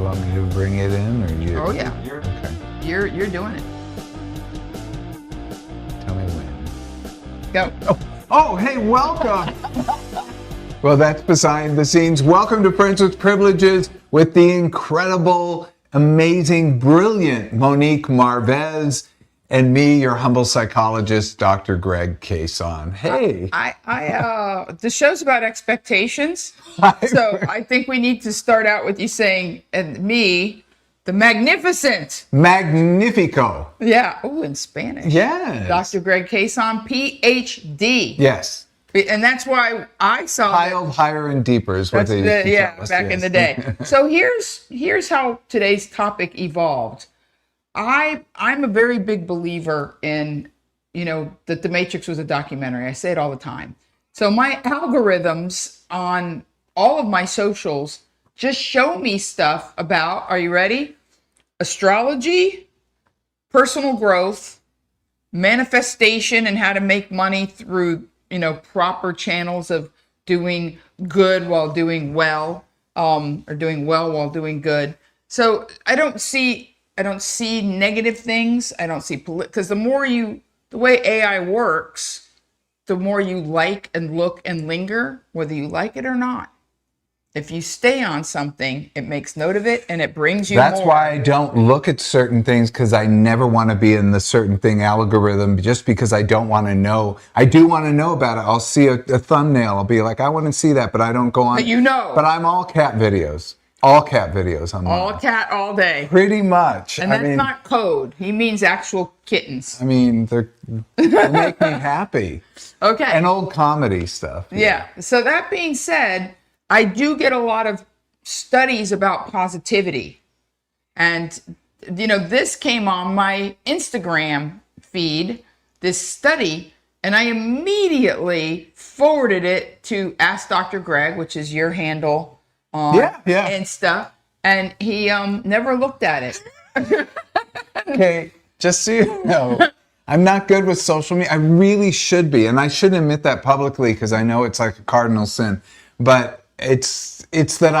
you want me to bring it in, or you? Oh yeah. Okay. You're doing it. Tell me when. Go. Oh, hey, welcome. Well, that's behind the scenes. Welcome to Friends with Privileges with the incredible, amazing, brilliant Monique Marvez and me, your humble psychologist, Dr. Greg Cason. Hey. The show's about expectations. So I think we need to start out with you saying, and me, the magnificent. Magnifico. Yeah. Oh, in Spanish. Yes. Dr. Greg Cason, PhD. Yes. And that's why I saw Piled higher and deeper is what they used to tell us, back in the day. So here's how today's topic evolved. I'm a very big believer in, that The Matrix was a documentary. I say it all the time. So my algorithms on all of my socials just show me stuff about, are you ready? Astrology, personal growth, manifestation, and how to make money through proper channels of doing good while doing well, or doing well while doing good. So I don't see negative things. I don't see because the way AI works, the more you like and look and linger, whether you like it or not. If you stay on something, it makes note of it and it brings you more. That's why I don't look at certain things, because I never want to be in the certain thing algorithm, just because I don't want to know. I do want to know about it. I'll see a thumbnail. I'll be like, I want to see that, but I don't go on. But But I'm all cat videos. All cat videos. All cat all day. Pretty much. And that's not code. He means actual kittens. I mean, they make me happy. Okay. And old comedy stuff. Yeah. So that being said, I do get a lot of studies about positivity. And, this came on my Instagram feed, this study, and I immediately forwarded it to Ask Dr. Greg, which is your handle on Insta. And he never looked at it. Okay, just so you know, I'm not good with social media. I really should be, and I shouldn't admit that publicly because I know it's like a cardinal sin. But it's that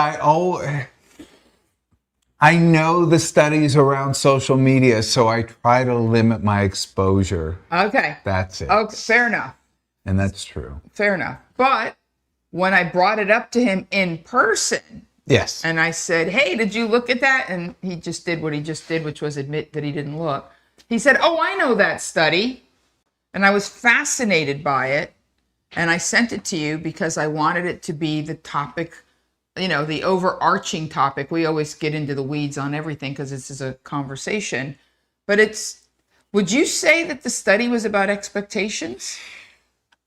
I know the studies around social media, so I try to limit my exposure. Okay. That's it. Okay, fair enough. And that's true. Fair enough. But when I brought it up to him in person, yes, and I said, hey, did you look at that? And he just did what he just did, which was admit that he didn't look. He said, oh, I know that study. And I was fascinated by it. And I sent it to you because I wanted it to be the topic, the overarching topic. We always get into the weeds on everything because this is a conversation. But would you say that the study was about expectations?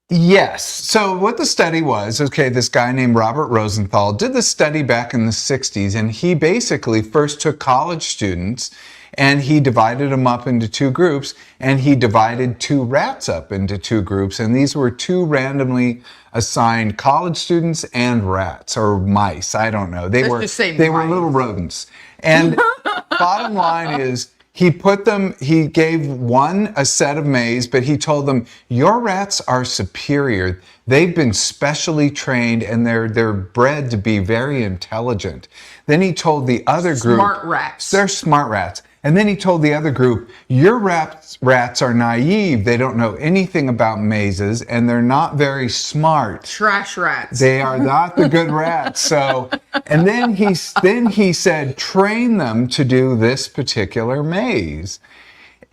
Yes. So what the study was, this guy named Robert Rosenthal did the study back in the 60s, and he basically first took college students and he divided them up into two groups, and he divided two rats up into two groups, and these were two randomly assigned college students and rats or mice. I don't know. They were little rodents. And bottom line is, he gave one a set of maize, but he told them, your rats are superior. They've been specially trained and they're bred to be very intelligent. Then he told the other group, smart rats. They're smart rats. And then he told the other group, your rats are naive. They don't know anything about mazes and they're not very smart. Trash rats. They are not the good rats. So, and then he said, train them to do this particular maze.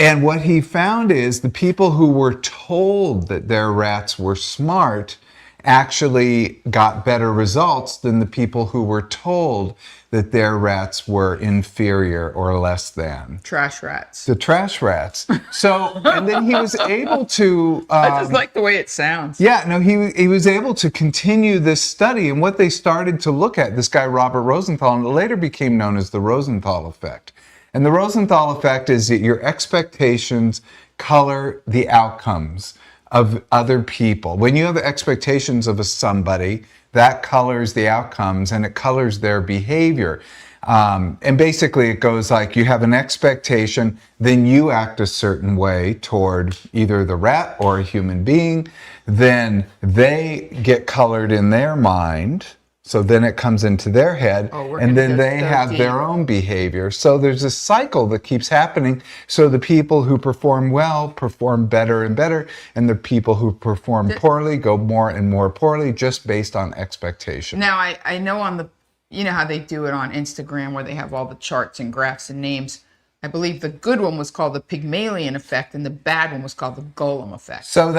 And what he found is the people who were told that their rats were smart actually got better results than the people who were told that their rats were inferior or less than. Trash rats. The trash rats. So, and then he was able to... I just like the way it sounds. Yeah, no, he was able to continue this study, and what they started to look at, this guy Robert Rosenthal, and it later became known as the Rosenthal effect. And the Rosenthal effect is that your expectations color the outcomes of other people. When you have expectations of somebody, that colors the outcomes and it colors their behavior. And basically it goes like you have an expectation, then you act a certain way toward either the rat or a human being, then they get colored in their mind So then it comes into their head, and then they have deep. their own behavior. So there's a cycle that keeps happening. So the people who perform well perform better and better, and the people who perform poorly go more and more poorly just based on expectation. Now, I know you know how they do it on Instagram where they have all the charts and graphs and names. I believe the good one was called the Pygmalion effect, and the bad one was called the Golem effect. So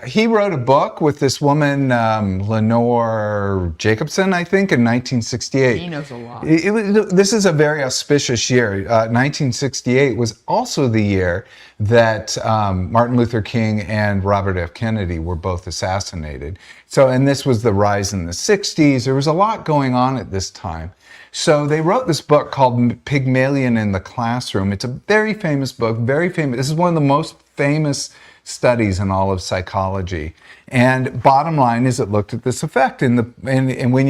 he wrote a book with this woman, Lenore Jacobson, I think, in 1968. He knows a lot. This is a very auspicious year. 1968 was also the year that Martin Luther King and Robert F. Kennedy were both assassinated. So, and this was the rise in the 60s. There was a lot going on at this time. So they wrote this book called Pygmalion in the Classroom. It's a very famous book, very famous. This is one of the most famous studies in all of psychology. And bottom line is it looked at this effect. And when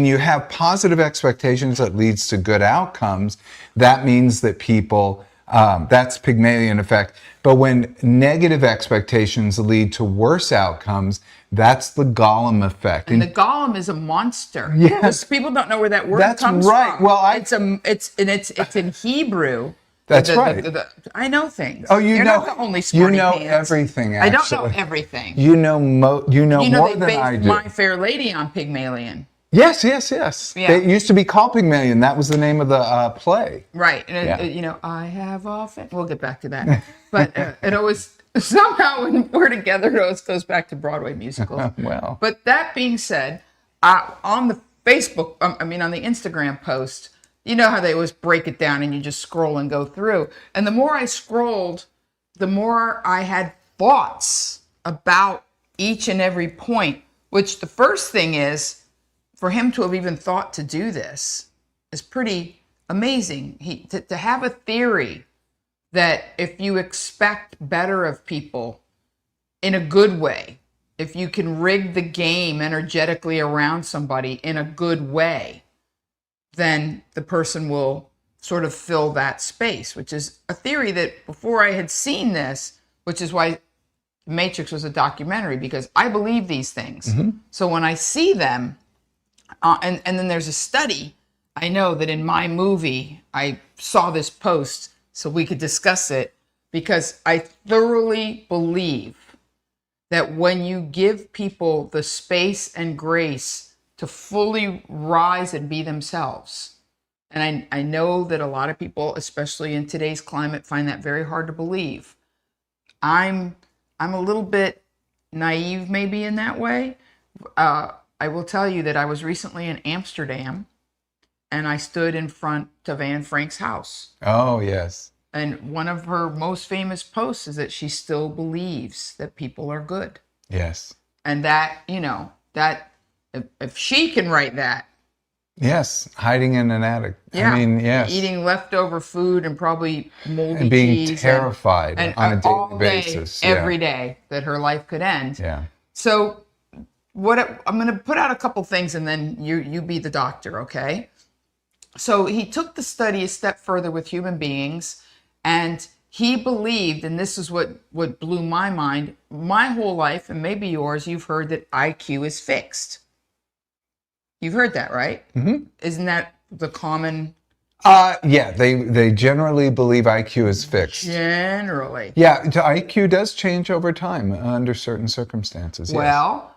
you have positive expectations that leads to good outcomes, that means that people, that's Pygmalion effect. But when negative expectations lead to worse outcomes, that's the Golem effect. And the Golem is a monster. Yes. People don't know where that word That's comes right. from. Well, it's in Hebrew. That's right. I know things. Oh, You're not the only smarty pants. Everything. I Actually, don't know everything. You know more they than based I do. My Fair Lady on Pygmalion. Yes. Yeah. It used to be called Pygmalion. That was the name of the play. Right. And I have often. We'll get back to that. But it always somehow when we're together, it always goes back to Broadway musicals. Well. But that being said, on the Facebook, on the Instagram post, you know how they always break it down and you just scroll and go through. And the more I scrolled, the more I had thoughts about each and every point, which the first thing is, for him to have even thought to do this is pretty amazing. To have a theory that if you expect better of people in a good way, if you can rig the game energetically around somebody in a good way, then the person will sort of fill that space, which is a theory that before I had seen this, which is why Matrix was a documentary, because I believe these things. Mm-hmm. So when I see them, and then there's a study, I know that in my movie, I saw this post so we could discuss it, because I thoroughly believe that when you give people the space and grace to fully rise and be themselves, and I know that a lot of people, especially in today's climate, find that very hard to believe. I'm a little bit naive maybe in that way. I will tell you that I was recently in Amsterdam, and I stood in front of Anne Frank's house. Oh, yes. And one of her most famous posts is that she still believes that people are good. Yes. And that, that if she can write that. Yes, hiding in an attic. Yeah. I mean, yes. Eating leftover food and probably moldy and being cheese. Terrified and on a daily all day, basis. Every day that her life could end. Yeah. So I'm going to put out a couple things and then you be the doctor, okay? So he took the study a step further with human beings, and he believed, and this is what blew my mind, my whole life, and maybe yours, you've heard that IQ is fixed. You've heard that, right? Mm-hmm. Isn't that the common... Yeah, they generally believe IQ is fixed. Generally. Yeah, IQ does change over time under certain circumstances. Yes. Well...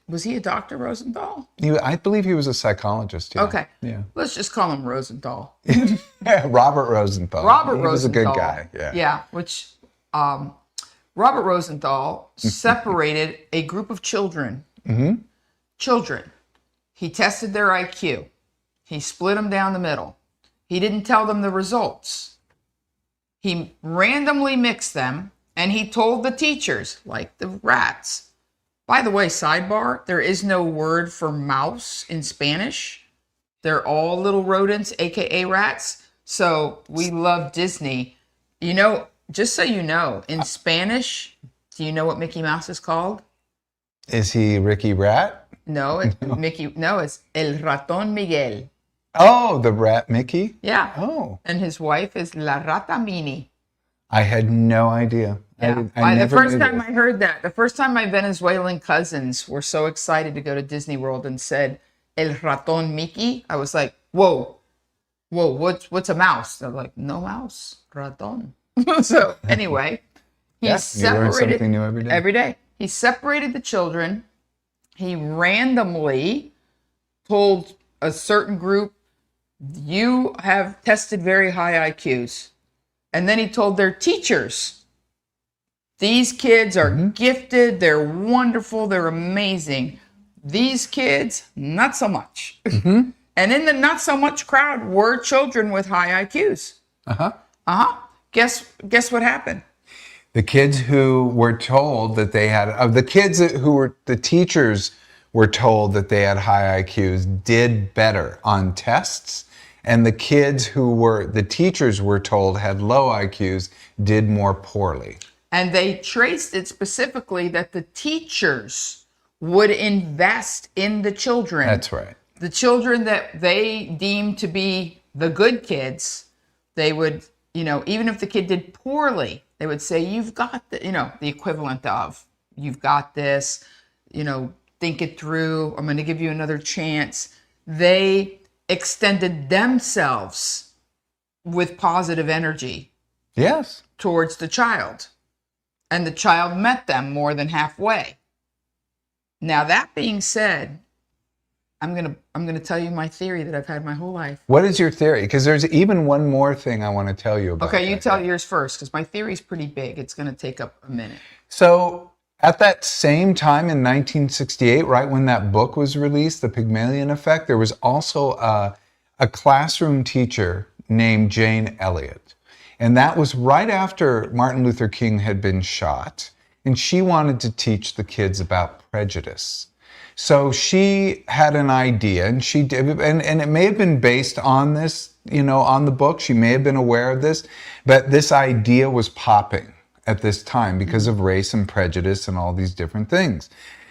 was he a doctor, Rosenthal? I believe he was a psychologist. Yeah. Okay. Yeah. Let's just call him Rosenthal. Yeah, Robert Rosenthal. Robert he Rosenthal. was a good guy. Yeah. Yeah, which Robert Rosenthal separated a group of children. Mm-hmm. Children. He tested their IQ. He split them down the middle. He didn't tell them the results. He randomly mixed them, and he told the teachers, like the rats. By the way, sidebar, there is no word for mouse in Spanish. They're all little rodents, aka rats. So we love Disney. Just so you know, in Spanish, do you know what Mickey Mouse is called? Is he Ricky Rat? No, it's Mickey. No, it's El Ratón Miguel. Oh, the rat Mickey? Yeah. Oh. And his wife is La Rata Mini. I had no idea. Yeah. I The never first knew time this. I heard that, the first time my Venezuelan cousins were so excited to go to Disney World and said, El raton Mickey, I was like, whoa, whoa, what's a mouse? They're like, no mouse, raton. So anyway, he Yeah, you learn separated something new every day. every day. He separated the children. He randomly told a certain group, you have tested very high IQs. And then he told their teachers, these kids are gifted, they're wonderful, they're amazing. These kids, not so much. And in the not so much crowd were children with high IQs. Guess what happened? The kids who were told that they had, the teachers were told that they had high IQs did better on tests. And the kids the teachers were told had low IQs did more poorly. And they traced it specifically that the teachers would invest in the children. That's right. The children that they deemed to be the good kids, they would, even if the kid did poorly, they would say, you've got the equivalent of, you've got this, think it through, I'm going to give you another chance. They extended themselves with positive energy. Yes. Towards the child. And the child met them more than halfway. Now, that being said, I'm gonna tell you my theory that I've had my whole life. What is your theory? Because there's even one more thing I want to tell you about. Okay, you tell yours first, because my theory's pretty big. It's gonna take up a minute. So at that same time in 1968, right when that book was released, The Pygmalion Effect, there was also a classroom teacher named Jane Elliott. And that was right after Martin Luther King had been shot. And she wanted to teach the kids about prejudice. So she had an idea, and she did, and it may have been based on this, on the book. She may have been aware of this, but this idea was popping at this time because of race and prejudice and all these different things.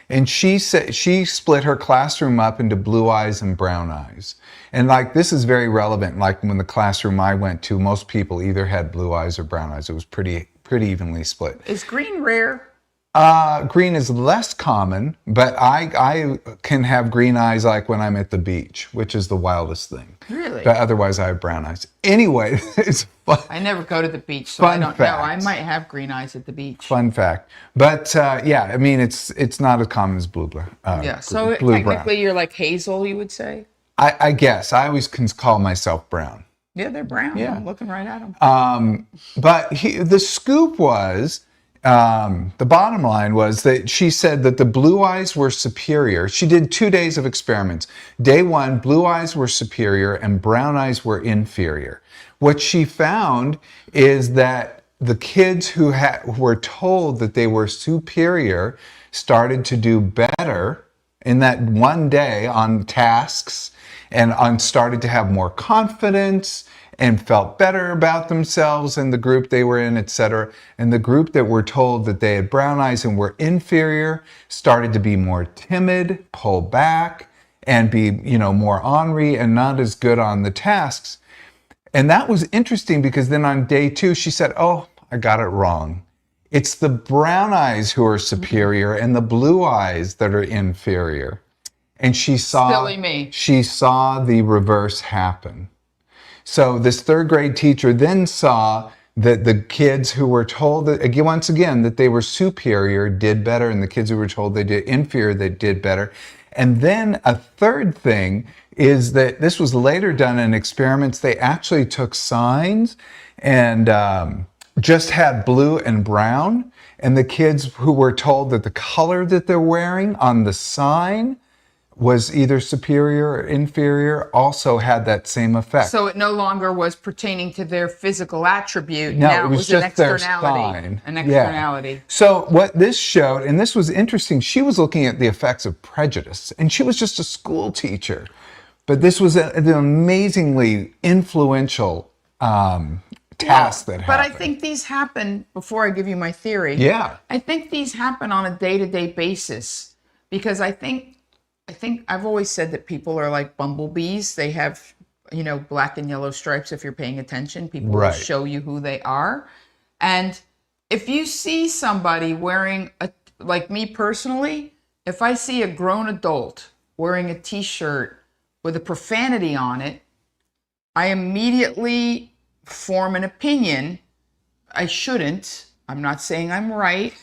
And she said she split her classroom up into blue eyes and brown eyes. And this is very relevant. Like when the classroom I went to, most people either had blue eyes or brown eyes. It was pretty evenly split. Is green rare? Green is less common, but I can have green eyes like when I'm at the beach, which is the wildest thing. Really? But otherwise I have brown eyes. Anyway, it's fun. I never go to the beach, so I don't know. I might have green eyes at the beach. Fun fact. But yeah, I mean, it's not as common as blue. So blue technically brown. you're like hazel, you would say? I guess. I always can call myself brown. Yeah, they're brown. Yeah. I'm looking right at them. But the scoop was, the bottom line was that she said that the blue eyes were superior. She did 2 days of experiments. Day one, blue eyes were superior and brown eyes were inferior. What she found is that the kids who were told that they were superior started to do better in that one day on tasks and started to have more confidence and felt better about themselves and the group they were in, etc. And the group that were told that they had brown eyes and were inferior started to be more timid, pull back, and be, more ornery and not as good on the tasks. And that was interesting because then on day two, she said, oh, I got it wrong. It's the brown eyes who are superior and the blue eyes that are inferior. And she saw the reverse happen. So this third grade teacher then saw that the kids who were told that, once again, that they were superior did better, and the kids who were told they did inferior, they did better. And then a third thing is that this was later done in experiments. They actually took signs and just had blue and brown. And the kids who were told that the color that they're wearing on the sign was either superior or inferior also had that same effect. So it no longer was pertaining to their physical attribute. No, now it was an just their externality. sign. An externality. Yeah. So what this showed, and this was interesting, she was looking at the effects of prejudice, and she was just a school teacher. But this was an amazingly influential task that happened. But I think these happen, before I give you my theory, I think these happen on a day-to-day basis because I think I've always said that people are like bumblebees. They have, black and yellow stripes if you're paying attention. People will show you who they are. And if you see somebody wearing like me personally, if I see a grown adult wearing a t-shirt with a profanity on it, I immediately form an opinion. I shouldn't. I'm not saying I'm right.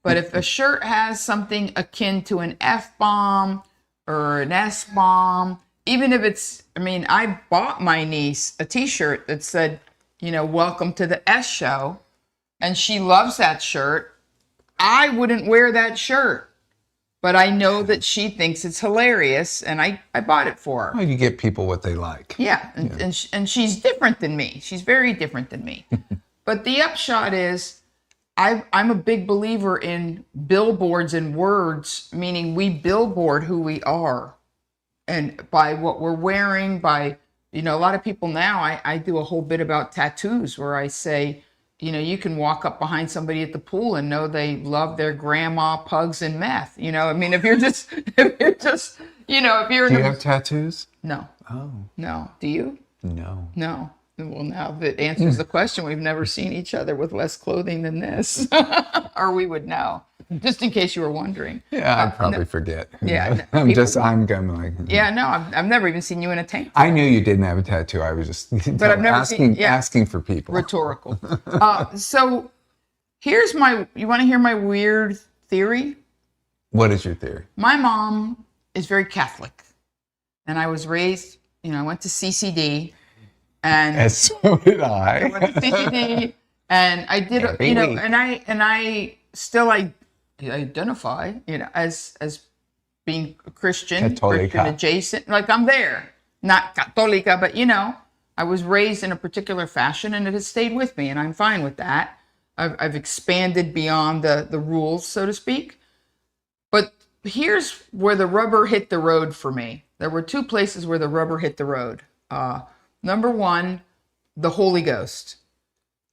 But if a shirt has something akin to an F-bomb or an S-bomb, even if I bought my niece a t-shirt that said, welcome to the S show, and she loves that shirt. I wouldn't wear that shirt, but I know that she thinks it's hilarious, and I bought it for her. Well, you get people what they like. Yeah, and she's different than me. She's very different than me. But the upshot is, I'm a big believer in billboards and words, meaning we billboard who we are, and by what we're wearing, by, a lot of people now, I do a whole bit about tattoos where I say, you can walk up behind somebody at the pool and know they love their grandma, pugs, and meth. If you're just, if you're... Do you have tattoos? No. Oh. No. Do you? No. No. Well, now that answers the question. We've never seen each other with less clothing than this, or we would know. Just in case you were wondering. Yeah, I'd probably forget. Yeah, I'm going like. Yeah, no, I've never even seen you in a tank. I knew you didn't have a tattoo. I was just but I've never asking for people. Rhetorical. So here's you want to hear my weird theory? What is your theory? My mom is very Catholic, and I was raised, I went to CCD. And so did I. I went to CCD, and I did, and I still identify, as being Christian, Christian adjacent. Like, I'm there, not Católica, but I was raised in a particular fashion, and it has stayed with me, and I'm fine with that. I've expanded beyond the rules, so to speak. But here's where the rubber hit the road for me. There were two places where the rubber hit the road. Number one, the Holy Ghost.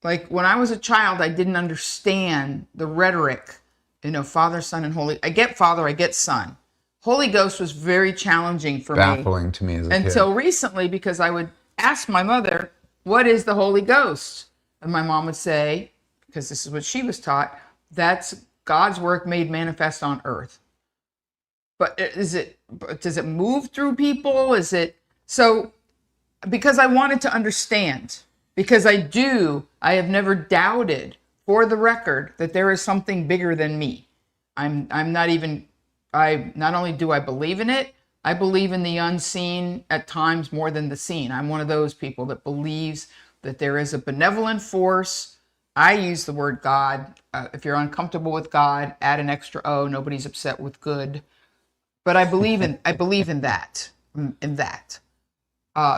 Like, when I was a child, I didn't understand the rhetoric, Father, Son, and Holy. I get Father, I get Son. Holy Ghost was very challenging for me. Baffling to me as a kid. Until recently, because I would ask my mother, what is the Holy Ghost? And my mom would say, because this is what she was taught, that's God's work made manifest on earth. But does it move through people? Because I wanted to understand, because I have never doubted, for the record, that there is something bigger than me. Not only do I believe in it, I believe in the unseen at times more than the seen. I'm one of those people that believes that there is a benevolent force. I use the word God. If you're uncomfortable with God, add an extra O. Nobody's upset with good. But I believe in that.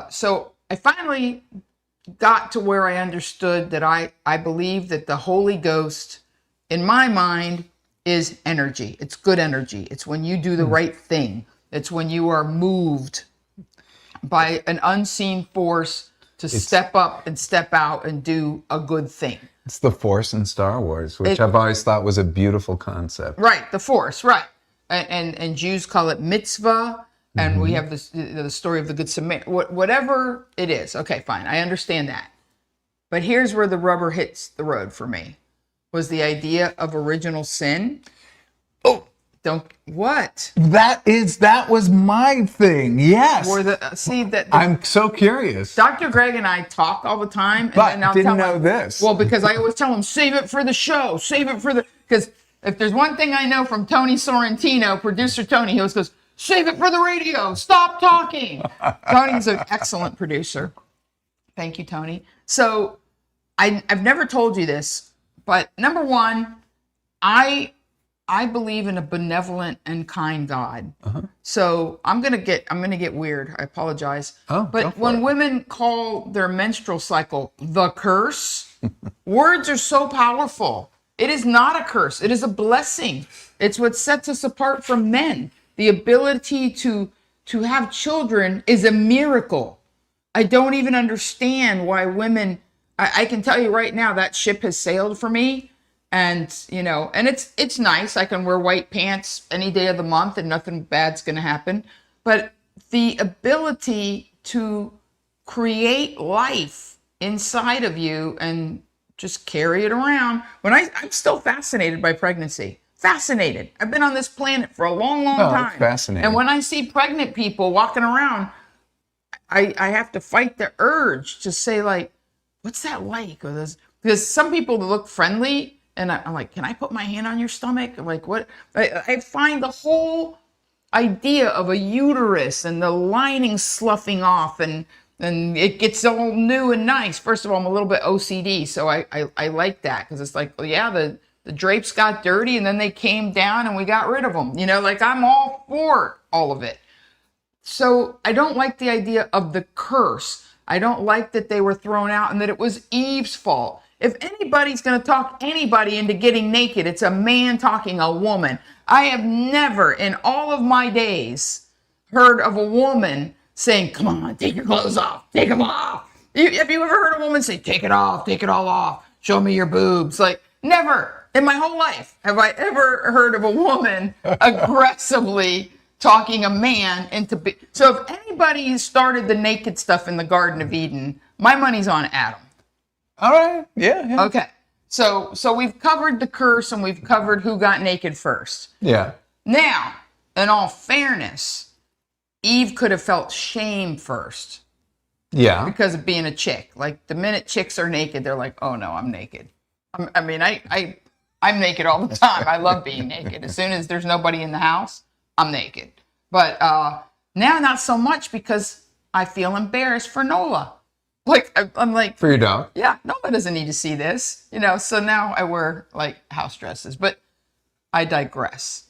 So I finally got to where I understood that I believe that the Holy Ghost, in my mind, is energy. It's good energy. It's when you do the right thing. It's when you are moved by an unseen force to step up and step out and do a good thing. It's the Force in Star Wars, which I've always thought was a beautiful concept. Right, the Force, right. And Jews call it mitzvah. And we have the story of the Good Samaritan, whatever it is. Okay, fine. I understand that. But here's where the rubber hits the road for me, was the idea of original sin. Oh, what? That was my thing. Yes. I'm so curious. Dr. Greg and I talk all the time. But didn't know this. Well, because I always tell him, save it for the show. Because if there's one thing I know from Tony Sorrentino, producer Tony, he always goes, save it for the radio. Stop talking. Tony's an excellent producer. Thank you, Tony. So I've never told you this, but number one, I believe in a benevolent and kind God. So I'm gonna get weird. I apologize. But when women call their menstrual cycle the curse, words are so powerful. It is not a curse. It is a blessing. It's what sets us apart from men. The ability to have children is a miracle. I don't even understand why women, I can tell you right now that ship has sailed for me. And, and it's nice. I can wear white pants any day of the month and nothing bad's going to happen. But the ability to create life inside of you and just carry it around. I'm still fascinated by pregnancy. Fascinated. I've been on this planet for a long, long time. It's fascinating. And when I see pregnant people walking around, I have to fight the urge to say, like, what's that like? Or this, because some people look friendly, and I'm like, can I put my hand on your stomach? Like, what? I find the whole idea of a uterus and the lining sloughing off, and it gets all new and nice. First of all, I'm a little bit OCD, so I like that, because it's like, well, yeah, the drapes got dirty and then they came down and we got rid of them. Like, I'm all for all of it. So I don't like the idea of the curse. I don't like that they were thrown out and that it was Eve's fault. If anybody's going to talk anybody into getting naked, it's a man talking a woman. I have never in all of my days heard of a woman saying, come on, take your clothes off, take them off. Have you ever heard a woman say, take it off, take it all off, show me your boobs? Like, never in my whole life have I ever heard of a woman aggressively talking a man into... So if anybody started the naked stuff in the Garden of Eden, my money's on Adam. All right. Yeah. Okay. So we've covered the curse and we've covered who got naked first. Yeah. Now, in all fairness, Eve could have felt shame first. Yeah. Because of being a chick. Like, the minute chicks are naked, they're like, oh no, I'm naked. I'm naked all the time. I love being naked. As soon as there's nobody in the house, I'm naked. But now not so much, because I feel embarrassed for Nola. Like, I'm like... For your dog? Yeah, Nola doesn't need to see this. So now I wear, like, house dresses. But I digress.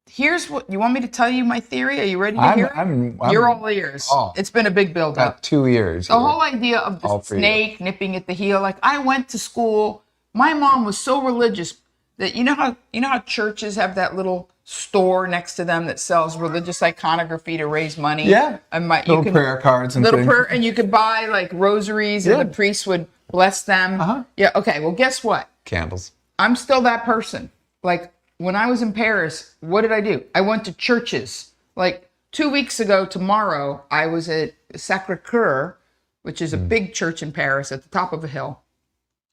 Here's what... You want me to tell you my theory? Are you ready to hear it? You're all ears. Oh, it's been a big build-up. About 2 years. The whole idea of the snake nipping at the heel. Like, I went to school. My mom was so religious that you know how churches have that little store next to them that sells religious iconography to raise money. Yeah. And little prayer cards and things. And you could buy like rosaries, and the priest would bless them. Uh-huh. Yeah. Okay. Well, guess what? Candles. I'm still that person. Like, when I was in Paris, what did I do? I went to churches. Like 2 weeks ago tomorrow, I was at Sacré-Cœur, which is a big church in Paris at the top of a hill.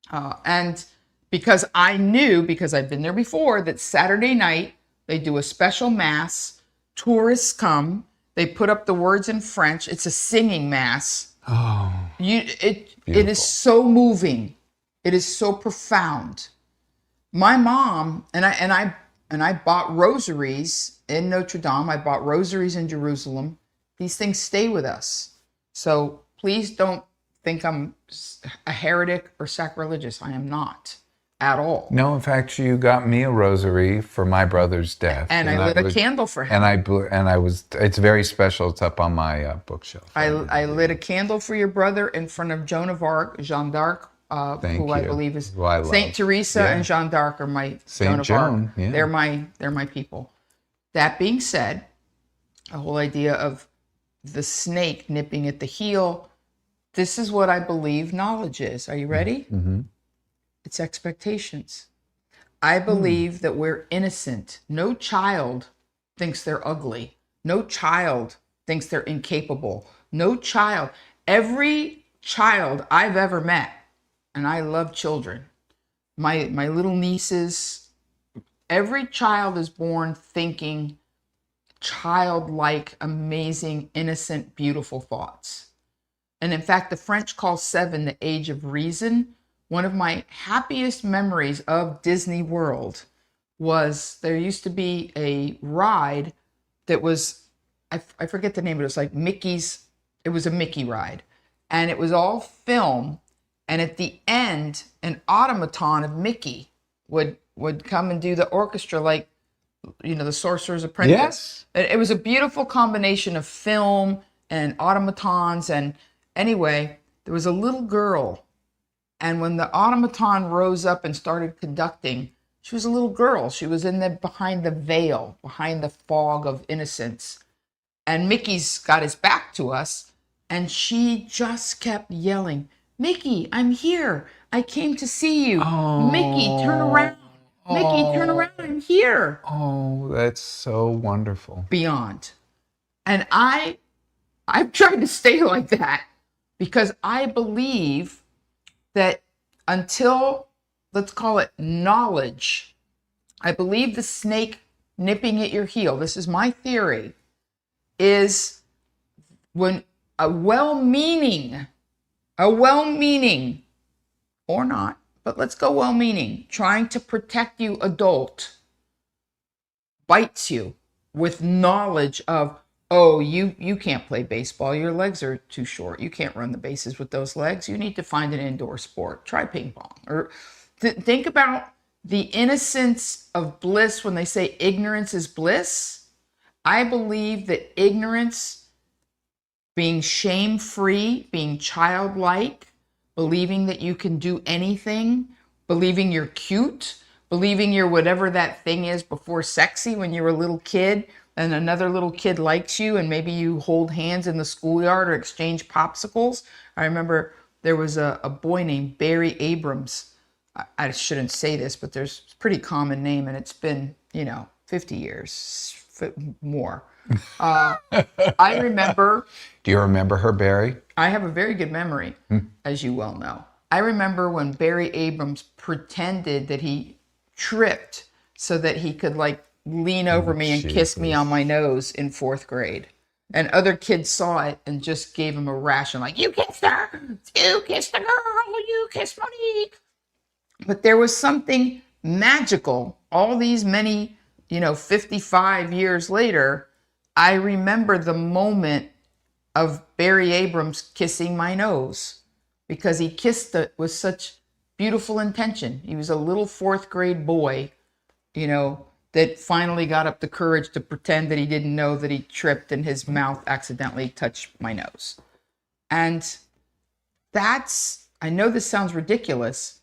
And because I knew, because I've been there before, that Saturday night they do a special mass. Tourists come. They put up the words in French. It's a singing mass. Oh, It is so moving. It is so profound. My mom and I bought rosaries in Notre Dame. I bought rosaries in Jerusalem. These things stay with us. So please don't think I'm a heretic or sacrilegious. I am not at all. No, in fact, you got me a rosary for my brother's death, and I lit a candle for him. It's very special. It's up on my bookshelf. I lit a candle for your brother in front of Joan of Arc, Jeanne d'Arc, who I believe is Saint Teresa, and Jeanne d'Arc are my Joan of Arc. Yeah. They're my people. That being said, the whole idea of the snake nipping at the heel, this is what I believe knowledge is. Are you ready? Mm-hmm. It's expectations. I believe that we're innocent. No child thinks they're ugly. No child thinks they're incapable. No child. Every child I've ever met, and I love children, my little nieces, every child is born thinking childlike, amazing, innocent, beautiful thoughts. And in fact, the French call 7 the age of reason. One of my happiest memories of Disney World was there used to be a ride that was, I forget the name, but it was like it was a Mickey ride. And it was all film. And at the end, an automaton of Mickey would come and do the orchestra, like, the Sorcerer's Apprentice. Yes. It was a beautiful combination of film and automatons. And anyway, there was a little girl. And when the automaton rose up and started conducting, she was a little girl. She was behind the veil, behind the fog of innocence. And Mickey's got his back to us. And she just kept yelling, Mickey, I'm here. I came to see you. Oh. Mickey, turn around. Mickey, turn around. I'm here. Oh, that's so wonderful. Beyond. And I've tried to stay like that because I believe that until, let's call it knowledge. I believe the snake nipping at your heel, this is my theory, is when a well-meaning, or not, but let's go well-meaning, trying to protect you adult, bites you with knowledge of, oh, you can't play baseball. Your legs are too short. You can't run the bases with those legs. You need to find an indoor sport. Try ping pong. Or think about the innocence of bliss when they say ignorance is bliss. I believe that ignorance, being shame-free, being childlike, believing that you can do anything, believing you're cute, believing you're whatever that thing is before sexy when you're a little kid and another little kid likes you and maybe you hold hands in the schoolyard or exchange popsicles. I remember there was a boy named Barry Abrams. I shouldn't say this, but there's a pretty common name and it's been, 50 years more. I remember. Do you remember her, Barry? I have a very good memory, as you well know. I remember when Barry Abrams pretended that he tripped so that he could lean over me and kiss me on my nose in 4th grade. And other kids saw it and just gave him a ration, like, you kissed her, you kissed the girl, you kissed Monique. But there was something magical. All these many, 55 years later, I remember the moment of Barry Abrams kissing my nose because he kissed it with such beautiful intention. He was a little 4th grade boy, that finally got up the courage to pretend that he didn't know that he tripped and his mouth accidentally touched my nose. And I know this sounds ridiculous,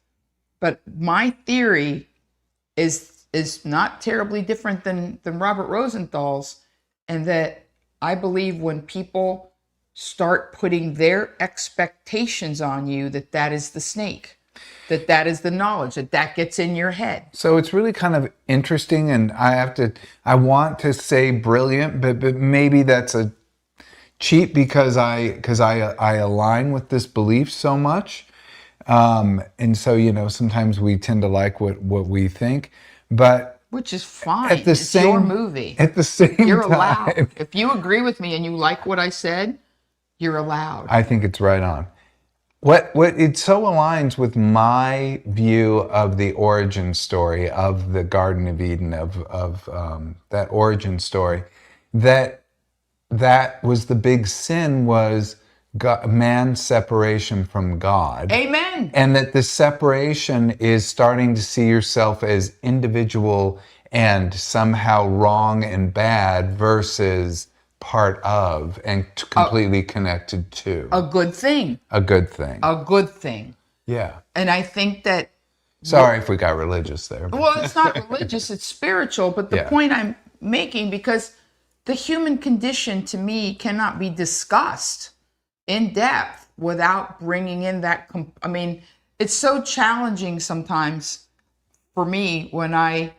but my theory is not terribly different than Robert Rosenthal's, and that I believe when people start putting their expectations on you, that is the snake, that is the knowledge, that gets in your head. So it's really kind of interesting, and I want to say brilliant, but maybe that's a cheat because I align with this belief so much. And so, sometimes we tend to like what we think, but which is fine. It's your movie. At the same you're time, allowed. If you agree with me and you like what I said, you're allowed. I think it's right on. What it so aligns with my view of the origin story of the Garden of Eden, of that origin story, that was the big sin, was man's separation from God. Amen. And that the separation is starting to see yourself as individual and somehow wrong and bad versus part of and completely connected to. A good thing. A good thing. A good thing. Yeah. And I think that... Sorry if we got religious there. Well, it's not religious, it's spiritual. But the point I'm making, because the human condition to me cannot be discussed in depth without bringing in that... it's so challenging sometimes for me when I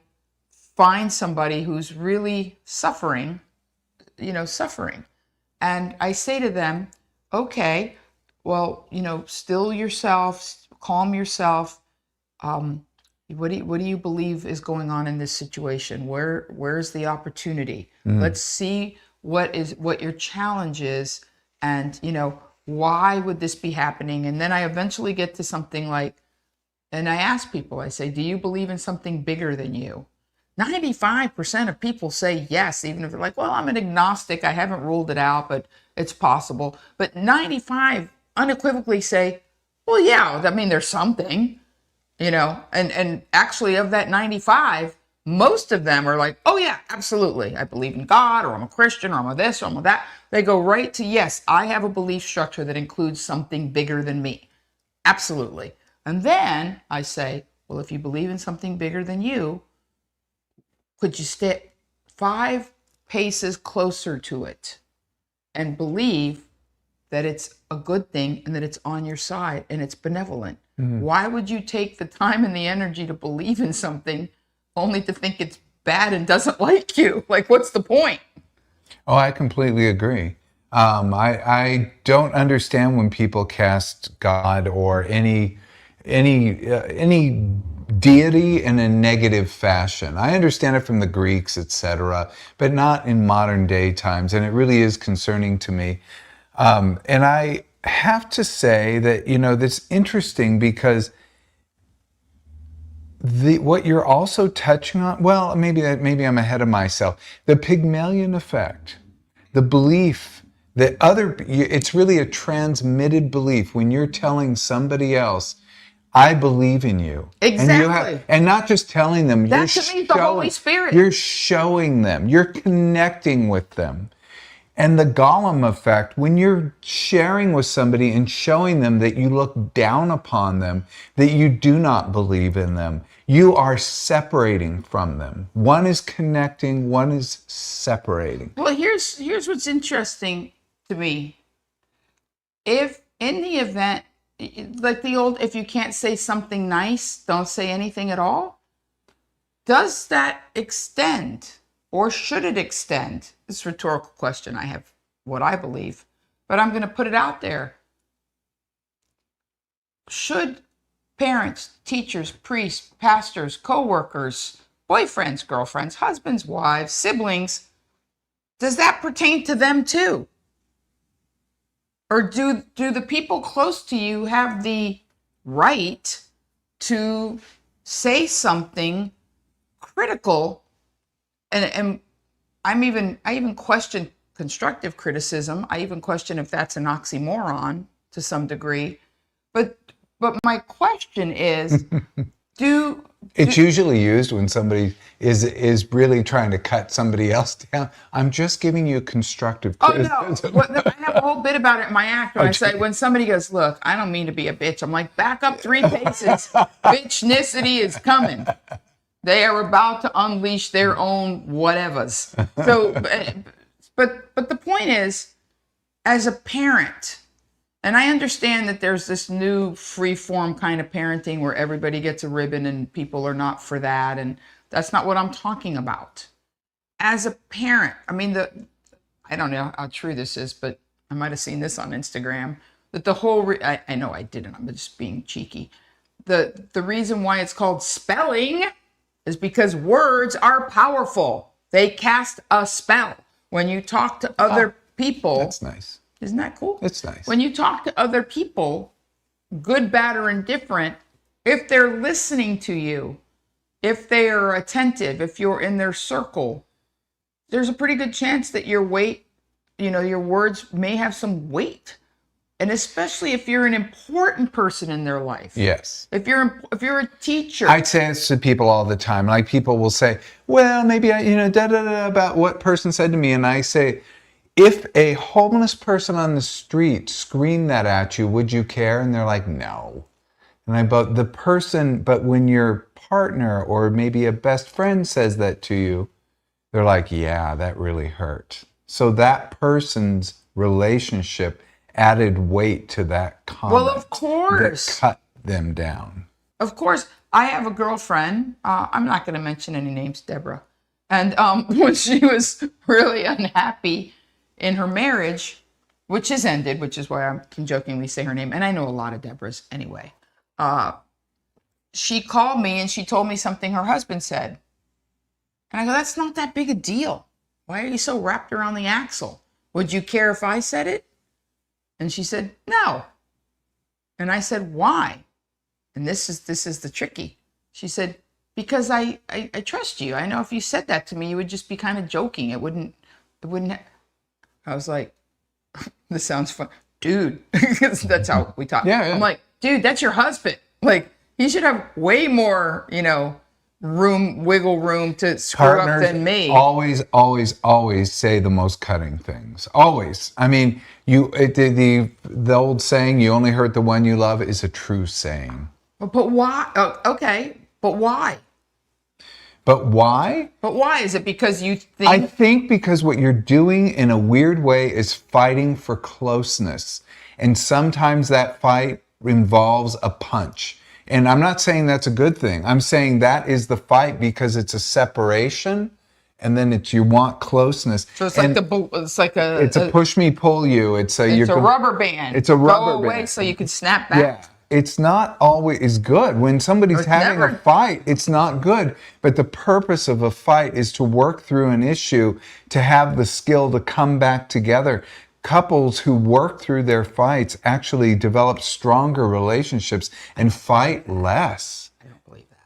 find somebody who's really suffering, and I say to them, okay, well, still yourself, calm yourself. What do you believe is going on in this situation? Where's the opportunity? Let's see what your challenge is, and why would this be happening? And then I eventually get to something like, and I ask people, I say, do you believe in something bigger than you? 95% of people say yes, even if they're like, well, I'm an agnostic, I haven't ruled it out, but it's possible. But 95 unequivocally say, well, yeah, there's something, and actually of that 95, most of them are like, oh yeah, absolutely. I believe in God, or I'm a Christian, or I'm a this, or I'm a that. They go right to, yes, I have a belief structure that includes something bigger than me. Absolutely. And then I say, well, if you believe in something bigger than you, could you step 5 paces closer to it and believe that it's a good thing and that it's on your side and it's benevolent? Mm-hmm. Why would you take the time and the energy to believe in something only to think it's bad and doesn't like you? Like, what's the point? Oh, I completely agree. I don't understand when people cast God or any any deity in a negative fashion. I understand it from the Greeks, etc., but not in modern day times, and it really is concerning to me. And I have to say that, that's interesting because what you're also touching on, well, maybe I'm ahead of myself. The Pygmalion effect, the belief that it's really a transmitted belief when you're telling somebody else, I believe in you. Exactly. And not just telling them. That to me is the Holy Spirit. You're showing them. You're connecting with them. And the Gollum effect, when you're sharing with somebody and showing them that you look down upon them, that you do not believe in them, you are separating from them. One is connecting, one is separating. Well, here's what's interesting to me. If in the event, like the old, if you can't say something nice, don't say anything at all, does that extend? Or should it extend? This is a rhetorical question. I have what I believe, but I'm going to put it out there. Should parents, teachers, priests, pastors, co-workers, boyfriends, girlfriends, husbands, wives, siblings, does that pertain to them too? Or do the people close to you have the right to say something critical? And I even question constructive criticism. I even question if that's an oxymoron to some degree. But my question is, it's usually used when somebody is really trying to cut somebody else down. I'm just giving you constructive criticism. Oh, no. I have a whole bit about it in my act when I say, when somebody goes, look, I don't mean to be a bitch. I'm like, back up 3 paces. Bitchnicity is coming. They are about to unleash their own whatevers. So, but the point is, as a parent, and I understand that there's this new free-form kind of parenting where everybody gets a ribbon and people are not for that, and that's not what I'm talking about. As a parent, I mean, I don't know how true this is, but I might have seen this on Instagram, that the whole, I know I didn't, I'm just being cheeky. The reason why it's called spelling is because words are powerful. They cast a spell. When you talk to other people. That's nice. Isn't that cool? It's nice. When you talk to other people, good, bad, or indifferent, if they're listening to you, if they are attentive, if you're in their circle, there's a pretty good chance that your words may have some weight. And especially if you're an important person in their life. Yes. If you're a teacher. I'd say this to people all the time. Like, people will say, well, maybe about what person said to me. And I say, if a homeless person on the street screamed that at you, would you care? And they're like, no. And but when your partner or maybe a best friend says that to you, they're like, yeah, that really hurt. So that person's relationship added weight to that comment. Well, of course. That cut them down. Of course. I have a girlfriend. I'm not going to mention any names, Deborah. And when she was really unhappy in her marriage, which has ended, which is why I can jokingly say her name, and I know a lot of Deborahs anyway, she called me and she told me something her husband said. And I go, that's not that big a deal. Why are you so wrapped around the axle? Would you care if I said it? And she said, no. And I said, why? And this is the tricky. She said, because I trust you. I know if you said that to me, you would just be kind of joking. It wouldn't. I was like, this sounds fun. Dude, that's how we talk. Yeah. I'm like, dude, that's your husband. Like, he should have way more, wiggle room to screw Partners up than me. always say the most cutting things. Always. I mean, the old saying, you only hurt the one you love, is a true saying. But why? Oh, okay. But why? But why? But why? Is it because you think? I think because what you're doing in a weird way is fighting for closeness. And sometimes that fight involves a punch. And I'm not saying that's a good thing. I'm saying that is the fight because it's a separation, and then you want closeness. So it's like it's a push me, pull you. It's a rubber band. It's a rubber Go away band. so you can snap back. Yeah. it's not always good. When somebody's It's having never- a fight, it's not good. But the purpose of a fight is to work through an issue, to have the skill to come back together. Couples who work through their fights actually develop stronger relationships and fight less. I don't believe that.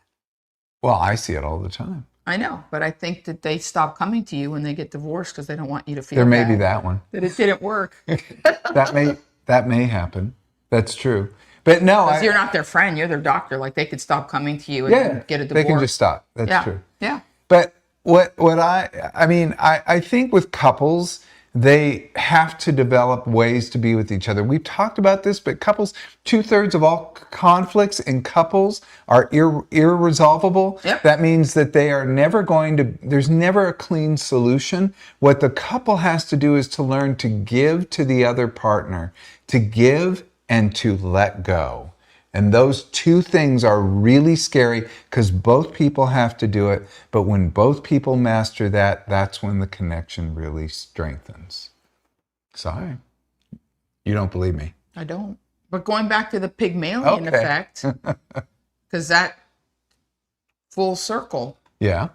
Well, I see it all the time. I know, but I think that they stop coming to you when they get divorced because they don't want you to feel There may be bad that one. that it didn't work. That may happen. That's true. But no, Because you're not their friend, you're their doctor. Like they could stop coming to you and yeah, get a divorce. they can just stop. That's yeah. true. Yeah. But I think with couples, they have to develop ways to be with each other. We've talked about this, but couples, 2/3 of all conflicts in couples are irresolvable. Yep. That means that they are never there's never a clean solution. What the couple has to do is to learn to give to the other partner, to give and to let go. And those two things are really scary because both people have to do it. But when both people master that, that's when the connection really strengthens. Sorry. You don't believe me. I don't. But going back to the Pygmalion Okay. effect, because that full circle, Yeah.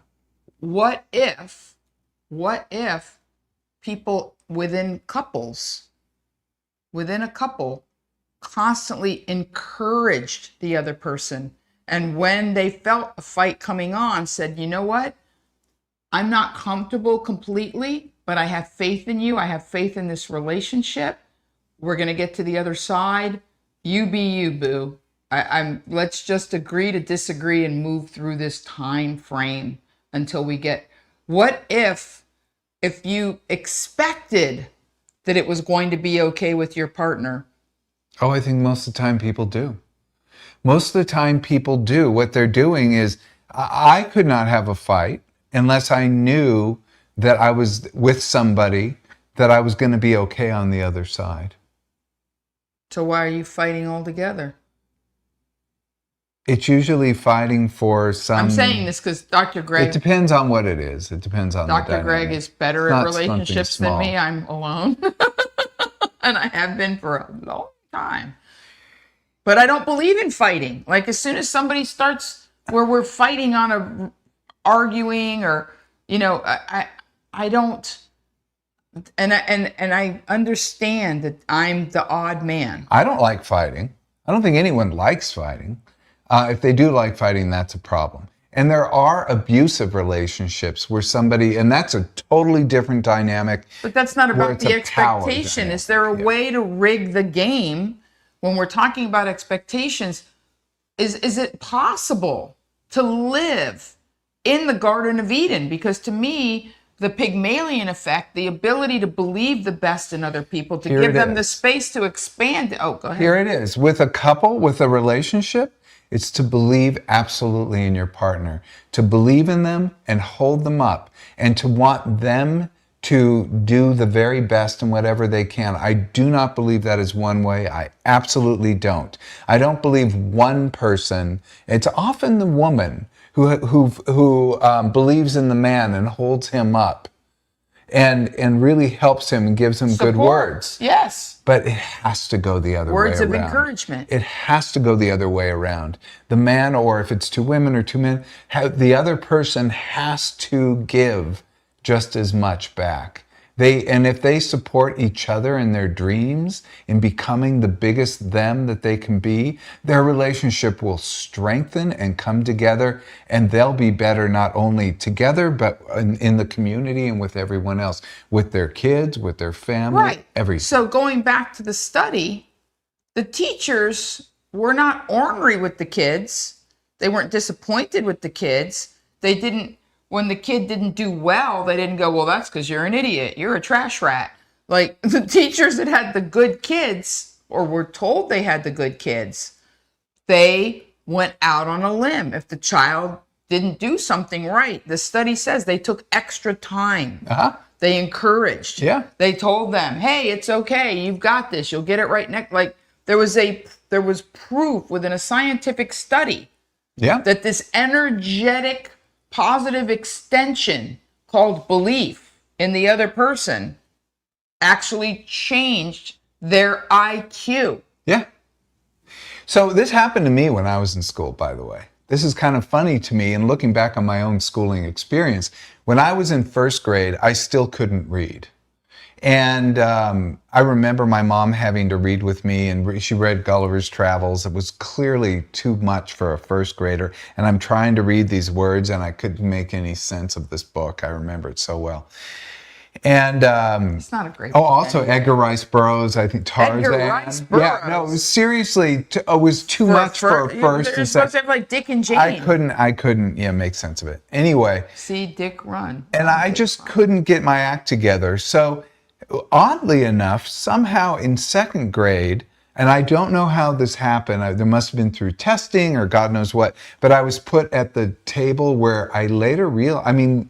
what if people within a couple, constantly encouraged the other person, and when they felt a fight coming on, said, you know what? I'm not comfortable completely, but I have faith in you. I have faith in this relationship. We're going to get to the other side. You be you, boo. Let's just agree to disagree and move through this time frame until we get. What if you expected that it was going to be okay with your partner? Oh, I think most of the time people do. Most of the time people do. What they're doing is, I could not have a fight unless I knew that I was with somebody, that I was going to be okay on the other side. So why are you fighting altogether? It's usually fighting for some... I'm saying this because Dr. Greg... It depends on what it is. It depends on Dr. the Greg dynamic. is better It's at not something relationships than small. me. I'm alone. And I have been for a long time. But I don't believe in fighting. Like as soon as somebody starts where we're fighting on arguing or, I don't... And I understand that I'm the odd man. I don't like fighting. I don't think anyone likes fighting. If they do like fighting, that's a problem. And there are abusive relationships where somebody, and that's a totally different dynamic. But that's not where about it's the a power expectation. dynamic. Is there a Yeah. way to rig the game when we're talking about expectations? Is it possible to live in the Garden of Eden? Because to me, the Pygmalion effect, the ability to believe the best in other people, to Here give it them the is. space to expand. Oh, go ahead. Here it is. With a couple, with a relationship, it's to believe absolutely in your partner, to believe in them and hold them up, and to want them to do the very best in whatever they can. I do not believe that is one way. I absolutely don't. I don't believe one person. It's often the woman who believes in the man and holds him up and really helps him and gives him good Support. words. Yes. But it has to go the other Words way of around. encouragement. It has to go the other way around. The man, or if it's two women or two men, the other person has to give just as much back. And if they support each other in their dreams, in becoming the biggest them that they can be, their relationship will strengthen and come together, and they'll be better not only together, but in the community and with everyone else, with their kids, with their family, Right. everything. So going back to the study, the teachers were not ornery with the kids. They weren't disappointed with the kids. They didn't, when the kid didn't do well, they didn't go, well, that's because you're an idiot. You're a trash rat. Like the teachers that had the good kids, or were told they had the good kids, they went out on a limb. If the child didn't do something right, the study says they took extra time. Uh-huh. They encouraged. Yeah. They told them, hey, it's okay. You've got this. You'll get it right next. Like there was proof within a scientific study Yeah. that this energetic positive extension called belief in the other person actually changed their IQ. Yeah. So this happened to me when I was in school, by the way. This is kind of funny to me, and looking back on my own schooling experience. When I was in first grade, I still couldn't read. And I remember my mom having to read with me, and she read Gulliver's Travels. It was clearly too much for a first grader. And I'm trying to read these words, and I couldn't make any sense of this book. I remember it so well. And It's not a great oh, book also anyway. Edgar Rice Burroughs, I think Tarzan. Edgar Rice Yeah, no, it Burroughs. was seriously, it was too much for a first They're and supposed second. to have like Dick and Jane. I couldn't, make sense of it. Anyway, See Dick run. and I just couldn't get my act together. So oddly enough, somehow in second grade, and I don't know how this happened, there must have been through testing or God knows what, but I was put at the table where I later realized,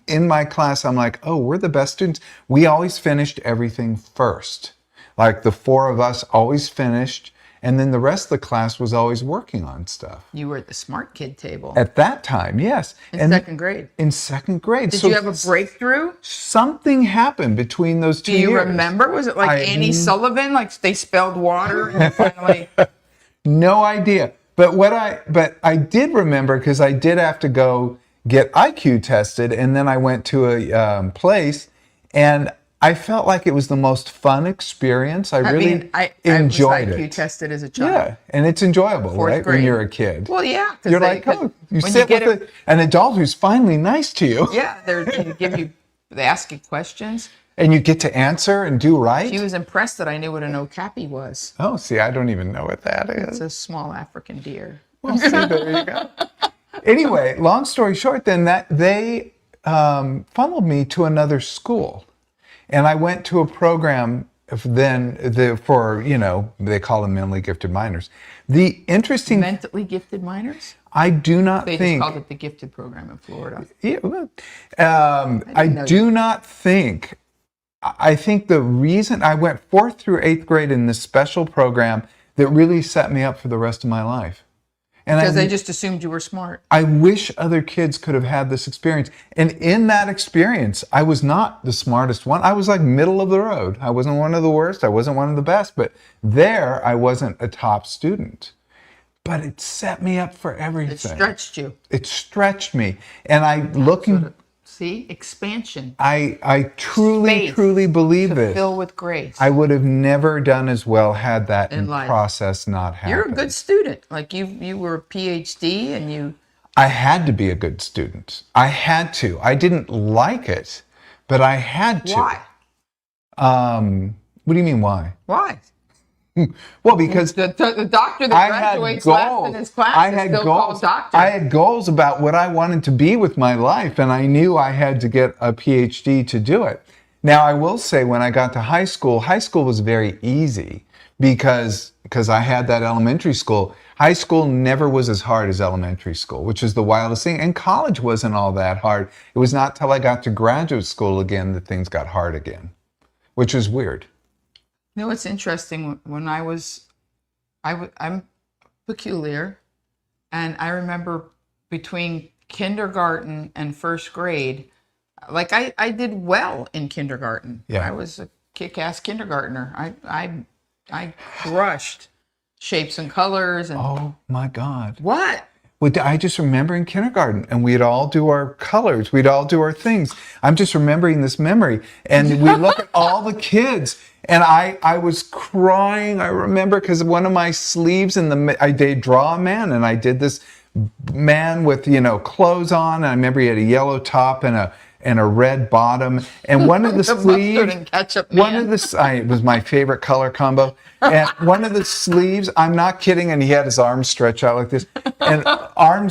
in my class, I'm like, oh, we're the best students. We always finished everything first. Like the four of us always finished, and then the rest of the class was always working on stuff. You were at the smart kid table At that time, yes. in second grade. In second grade. Did you have a breakthrough? Something happened between those 2 Do you years. remember? Was it like Annie Sullivan? Like they spelled water and finally. No idea. But I did remember, because I did have to go get IQ tested, and then I went to a place, and I felt like it was the most fun experience. I really enjoyed I was IQ it. tested as a child. Yeah, and it's enjoyable, Fourth right? grade. When you're a kid. Well, yeah. You're like, oh, you sit with an adult who's finally nice to you. Yeah, they ask you questions. And you get to answer and do right. She was impressed that I knew what an okapi was. Oh, see, I don't even know what that is. It's a small African deer. Well, see, there you go. Anyway, long story short, then they funneled me to another school, and I went to a program. They call them mentally gifted minors. The interesting, Mentally gifted minors? I do not They think. just called it the gifted program in Florida. Yeah, well, I do not think. I think the reason I went 4th through 8th grade in this special program that really set me up for the rest of my life. And Because they just assumed you were smart. I wish other kids could have had this experience. And in that experience, I was not the smartest one. I was like middle of the road. I wasn't one of the worst. I wasn't one of the best. But there, I wasn't a top student. But it set me up for everything. It stretched you. It stretched me. And See? Expansion. I truly, Space truly believe to this. fill with grace. I would have never done as well had that In life. process not happened. You're a good student. Like you were a PhD and you. I had to be a good student. I had to. I didn't like it, but I had to. Why? What do you mean why? Why? Well, because The doctor that I had graduates last goals. in his class I is had still goals. called doctor. I had goals about what I wanted to be with my life, and I knew I had to get a PhD to do it. Now, I will say, when I got to high school was very easy because I had that elementary school. High school never was as hard as elementary school, which is the wildest thing. And college wasn't all that hard. It was not till I got to graduate school again that things got hard again, which is weird. You know what's interesting? When I'm peculiar, and I remember between kindergarten and first grade, like I did well in kindergarten. Yeah. I was a kick-ass kindergartner. I crushed shapes and colors and Oh my God. what? I just remember in kindergarten, and we'd all do our colors. We'd all do our things. I'm just remembering this memory. And we look at all the kids, and I was crying. I remember because one of my sleeves I did draw a man, and I did this man with, clothes on. And I remember he had a yellow top and a red bottom. And one of the The mustard sleeves, and ketchup man. it was my favorite color combo. And one of the sleeves, I'm not kidding, and he had his arms stretched out like this. And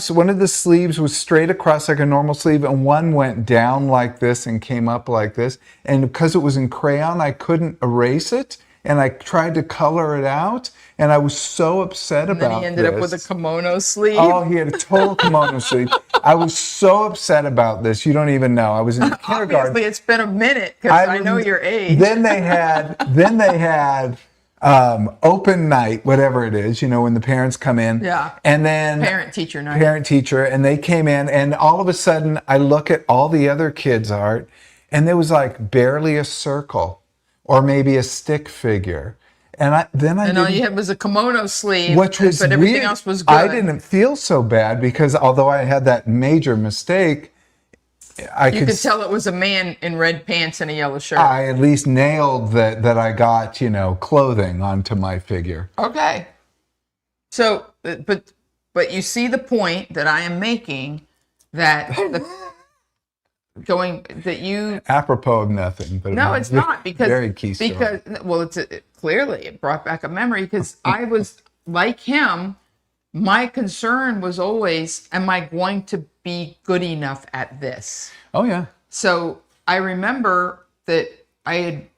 one of the sleeves was straight across like a normal sleeve, and one went down like this and came up like this. And because it was in crayon, I couldn't erase it. And I tried to color it out, and I was so upset about this. Then he ended up with a kimono sleeve. Oh, he had a total kimono sleeve. I was so upset about this. You don't even know. I was in kindergarten. Obviously, it's been a minute because I know your age. Then they had open night, whatever it is, when the parents come in. Yeah. And then Parent-teacher night. Parent-teacher, and they came in, and all of a sudden I look at all the other kids' art, and there was like barely a circle or maybe a stick figure. And then I And all didn't, you had was a kimono sleeve, which was but everything weird. else was good. I didn't feel so bad because although I had that major mistake, You could tell it was a man in red pants and a yellow shirt. I at least nailed that I got, clothing onto my figure. Okay. So, but you see the point that I am making, that you. Apropos of nothing, but No, it's not, because very key story. Clearly it brought back a memory, because I was like him. My concern was always, am I going to be good enough at this? Oh yeah. So I remember that I'd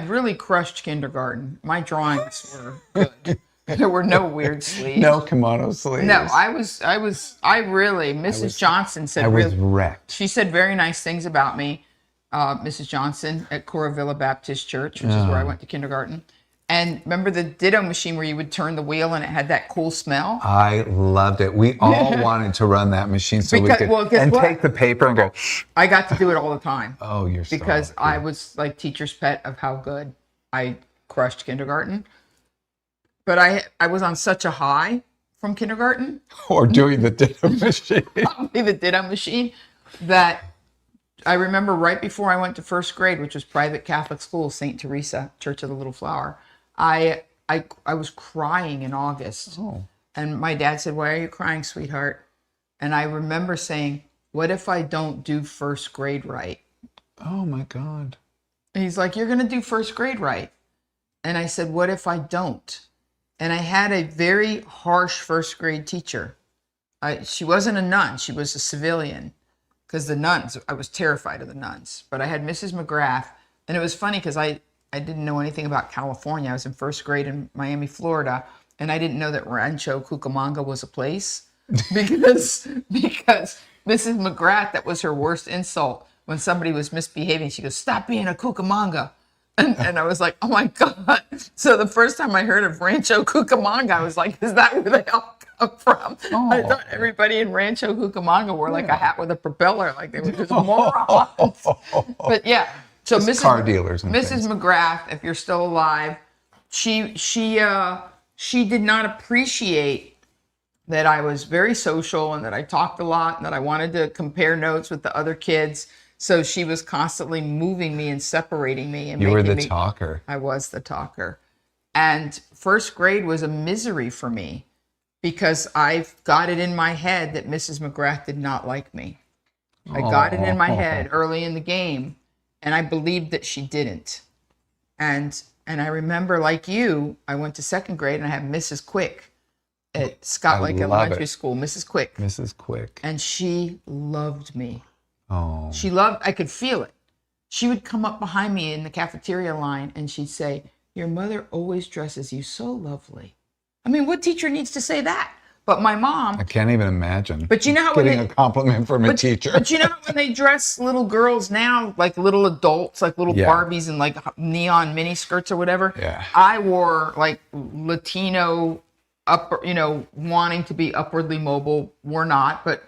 really crushed kindergarten. My drawings were good. There were no weird sleeves. No kimono sleeves. No, Mrs. Johnson said, I was wrecked. she said very nice things about me, Mrs. Johnson at Coravilla Baptist Church, which is where I went to kindergarten. And remember the ditto machine where you would turn the wheel and it had that cool smell? I loved it. We all wanted to run that machine so we could take the paper and go. I got to do it all the time. Oh, you're so because lucky. I was like teacher's pet of how good I crushed kindergarten. But I was on such a high from kindergarten, Or doing the ditto machine. probably the ditto machine, that I remember right before I went to first grade, which was private Catholic school, St. Teresa, Church of the Little Flower, I was crying in August. Oh. And my dad said, "Why are you crying, sweetheart?" And I remember saying, "What if I don't do first grade right?" Oh my God. And he's like, "You're going to do first grade right." And I said, "What if I don't?" And I had a very harsh first grade teacher. She wasn't a nun. She was a civilian. Because the nuns, I was terrified of the nuns. But I had Mrs. McGrath. And it was funny because I didn't know anything about California. I was in first grade in Miami, Florida. And I didn't know that Rancho Cucamonga was a place. Because Mrs. McGrath, that was her worst insult. When somebody was misbehaving, she goes, "Stop being a Cucamonga." And I was like, oh my God. So the first time I heard of Rancho Cucamonga, I was like, is that where they all come from? Oh. I thought everybody in Rancho Cucamonga wore like a hat with a propeller, like they were just morons. But yeah, so Just car dealers and Mrs. things. McGrath, if you're still alive, she did not appreciate that I was very social and that I talked a lot and that I wanted to compare notes with the other kids. So she was constantly moving me and separating me. And You were the talker. I was the talker. And first grade was a misery for me because I've got it in my head that Mrs. McGrath did not like me. I got it in my head early in the game, and I believed that she didn't. And I remember, like you, I went to second grade and I had Mrs. Quick at Scott Lake Elementary School, Mrs. Quick. Mrs. Quick. And she loved me. Oh. I could feel it. She would come up behind me in the cafeteria line and she'd say, "Your mother always dresses you so lovely." I mean, what teacher needs to say that? But my mom. I can't even imagine. But you know how getting a compliment from a teacher. But you know when they dress little girls now, like little adults, like little Barbies and like neon mini skirts or whatever. Yeah. I wore like Latino wanting to be upwardly mobile. We're not, but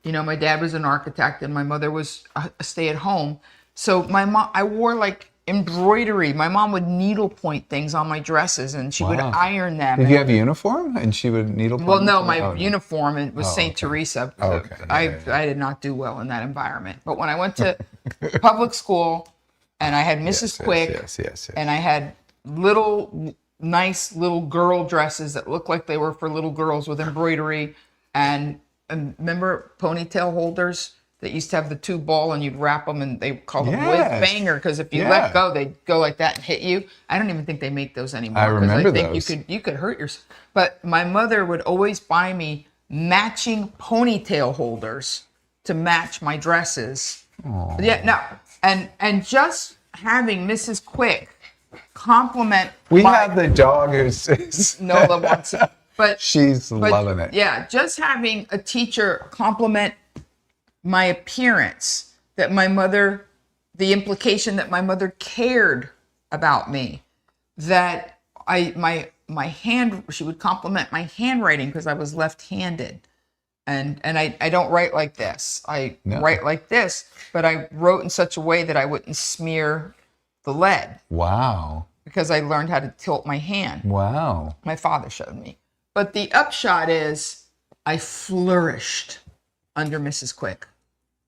my dad was an architect and my mother was a stay-at-home. So I wore like embroidery. My mom would needlepoint things on my dresses and she would iron them. Did you have a uniform and she would needlepoint? Well, no, my uniform was St. Teresa. Okay. I did not do well in that environment. But when I went to public school and I had Mrs. Quick yes. and I had nice little girl dresses that looked like they were for little girls with embroidery and remember ponytail holders that used to have the two ball and you'd wrap them and they called them whiz banger because if you let go, they'd go like that and hit you. I don't even think they make those anymore. I remember those. You could hurt yourself. But my mother would always buy me matching ponytail holders to match my dresses. Aww. Yeah, no. And just having Mrs. Quick compliment. We have the dog who's Nola wants it. But she's loving it. Yeah, just having a teacher compliment my appearance, that my mother, the implication that my mother cared about me, that she would compliment my handwriting because I was left-handed. And I don't write like this. I write like this, but I wrote in such a way that I wouldn't smear the lead. Wow. because I learned how to tilt my hand. Wow. My father showed me. But the upshot is I flourished under Mrs. Quick.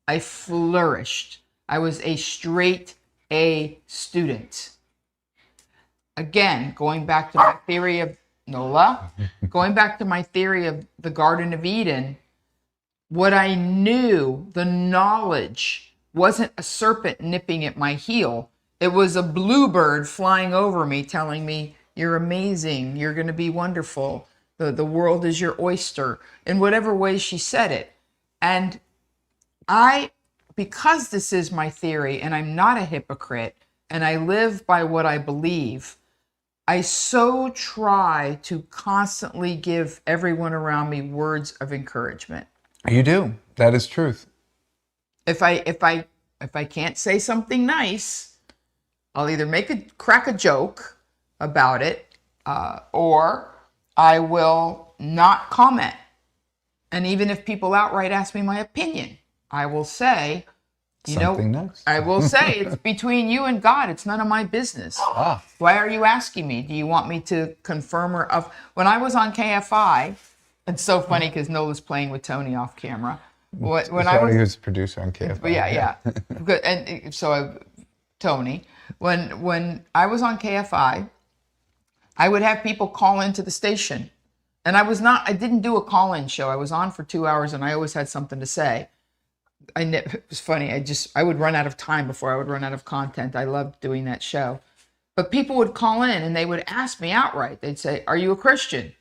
I flourished. I was a straight A student. Again, going back to my theory of Nola, going back to my theory of the Garden of Eden, what I knew, the knowledge, wasn't a serpent nipping at my heel. It was a bluebird flying over me telling me, you're amazing, you're going to be wonderful, the world is your oyster, in whatever way she said it. And because this is my theory and I'm not a hypocrite and I live by what I believe, I so try to constantly give everyone around me words of encouragement. You do. That is truth. If I can't say something nice, I'll either crack a joke about it, or I will not comment. And even if people outright ask me my opinion, I will say, Something nice. I will say it's between you and God. It's none of my business. Why are you asking me? Do you want me to confirm or of? When I was on KFI, it's so funny because Nola's playing with Tony off camera. When I was a producer on KFI. yeah. Good. And so Tony, when I was on KFI, I would have people call into the station, and I didn't do a call-in show. I was on for 2 hours, and I always had something to say. It was funny. I would run out of time before I would run out of content. I loved doing that show. But people would call in and they would ask me outright. They'd say, are you a Christian?